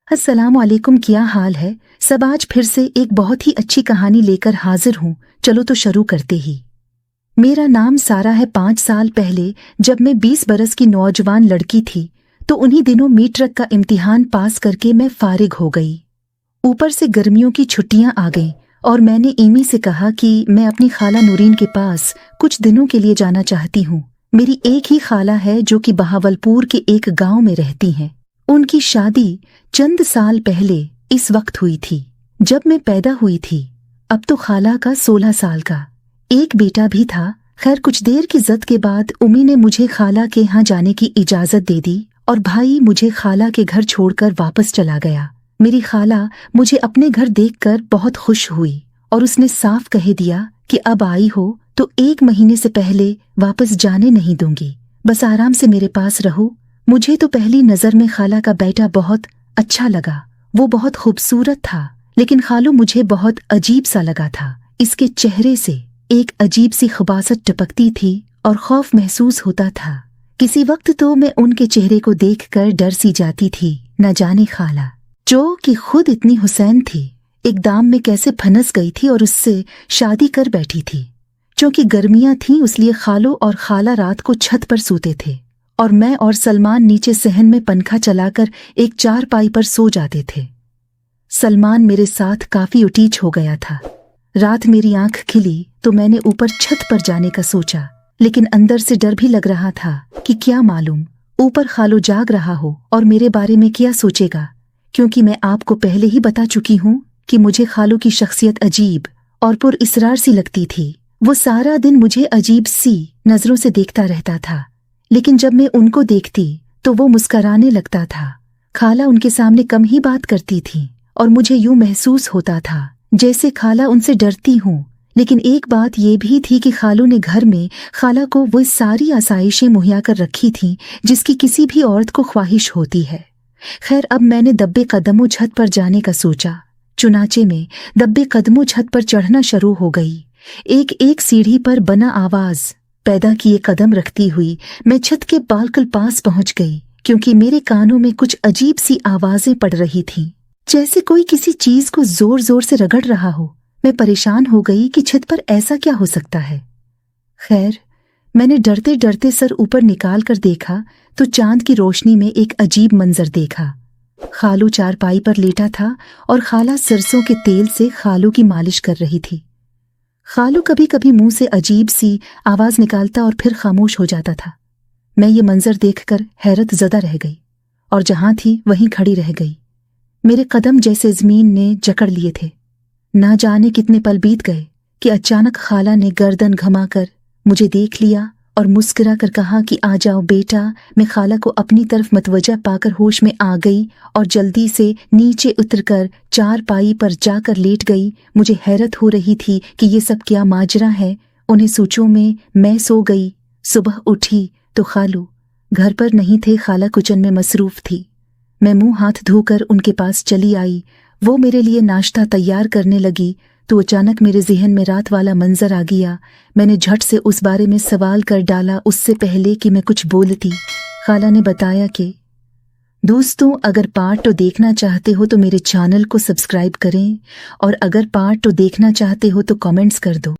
अस्सलाम वालेकुम, क्या हाल है सब। आज फिर से एक बहुत ही अच्छी कहानी लेकर हाजिर हूँ। चलो तो शुरू करते ही। मेरा नाम सारा है। 5 साल पहले जब मैं 20 बरस की नौजवान लड़की थी तो उन्हीं दिनों मीट्रिक का इम्तिहान पास करके मैं फारिग हो गई। ऊपर से गर्मियों की छुट्टियां आ गईं और मैंने इमी से कहा कि मैं अपनी खाला नूरीन के पास कुछ दिनों के लिए जाना चाहती हूँ। मेरी एक ही खाला है जो कि बहावलपुर के एक गांव में रहती हैं। उनकी शादी चंद साल पहले इस वक्त हुई थी जब मैं पैदा हुई थी। अब तो खाला का 16 साल का एक बेटा भी था। खैर, कुछ देर की जिद के बाद उम्मी ने मुझे खाला के यहाँ जाने की इजाजत दे दी और भाई मुझे खाला के घर छोड़कर वापस चला गया। मेरी खाला मुझे अपने घर देखकर बहुत खुश हुई और उसने साफ कह दिया कि अब आई हो तो 1 महीने से पहले वापस जाने नहीं दूंगी, बस आराम से मेरे पास रहो। मुझे तो पहली नजर में खाला का बेटा बहुत अच्छा लगा। वो बहुत खूबसूरत था, लेकिन खालू मुझे बहुत अजीब सा लगा था। इसके चेहरे से एक अजीब सी खबासत टपकती थी और खौफ महसूस होता था। किसी वक्त तो मैं उनके चेहरे को देखकर डर सी जाती थी। न जाने खाला जो कि खुद इतनी हुसैन थी एकदम में कैसे फनस गई थी और उससे शादी कर बैठी थी। क्योंकि गर्मियां थीं इसलिए खालू और खाला रात को छत पर सोते थे और मैं और सलमान नीचे सहन में पंखा चलाकर एक चारपाई पर सो जाते थे। सलमान मेरे साथ काफी उटीच हो गया था। रात मेरी आंख खिली तो मैंने ऊपर छत पर जाने का सोचा, लेकिन अंदर से डर भी लग रहा था कि क्या मालूम ऊपर खालू जाग रहा हो और मेरे बारे में क्या सोचेगा। क्योंकि मैं आपको पहले ही बता चुकी हूँ कि मुझे खालू की शख्सियत अजीब और पुरइसरार सी लगती थी। वो सारा दिन मुझे अजीब सी नजरों से देखता रहता था, लेकिन जब मैं उनको देखती तो वो मुस्कराने लगता था। खाला उनके सामने कम ही बात करती थी और मुझे यूं महसूस होता था जैसे खाला उनसे डरती हूँ। लेकिन एक बात ये भी थी कि खालू ने घर में खाला को वो सारी आसाइशें मुहैया कर रखी थी जिसकी किसी भी औरत को ख्वाहिश होती है। खैर, अब मैंने दब्बे कदमों छत पर जाने का सोचा। चुनाचे में दब्बे कदमों छत पर चढ़ना शुरू हो गई। एक एक सीढ़ी पर बना आवाज पैदा किए कदम रखती हुई मैं छत के बालकल पास पहुंच गई, क्योंकि मेरे कानों में कुछ अजीब सी आवाजें पड़ रही थीं, जैसे कोई किसी चीज को जोर जोर से रगड़ रहा हो। मैं परेशान हो गई कि छत पर ऐसा क्या हो सकता है। खैर, मैंने डरते डरते सर ऊपर निकाल कर देखा तो चांद की रोशनी में एक अजीब मंजर देखा। खालू चारपाई पर लेटा था और खाला सरसों के तेल से खालू की मालिश कर रही थी। खालू कभी कभी मुंह से अजीब सी आवाज निकालता और फिर खामोश हो जाता था। मैं ये मंजर देखकर हैरत ज़दा रह गई और जहां थी वहीं खड़ी रह गई। मेरे कदम जैसे जमीन ने जकड़ लिए थे। ना जाने कितने पल बीत गए कि अचानक खाला ने गर्दन घुमाकर मुझे देख लिया और मुस्कुरा कर कहा कि आ जाओ बेटा। मैं खाला को अपनी तरफ मतवजा पाकर होश में आ गई और जल्दी से नीचे उतरकर चारपाई पर जाकर लेट गई। मुझे हैरत हो रही थी कि ये सब क्या माजरा है। उन्हें सोचों में मैं सो गई। सुबह उठी तो खालू घर पर नहीं थे। खाला किचन में मसरूफ थी। मैं मुंह हाथ धोकर उनके पास चली आई। वो मेरे लिए नाश्ता तैयार करने लगी तो अचानक मेरे ज़हन में रात वाला मंजर आ गया। मैंने झट से उस बारे में सवाल कर डाला उससे पहले कि मैं कुछ बोलती। खाला ने बताया कि दोस्तों, अगर पार्ट 2 देखना चाहते हो तो मेरे चैनल को सब्सक्राइब करें और अगर पार्ट 2 देखना चाहते हो तो कमेंट्स कर दो।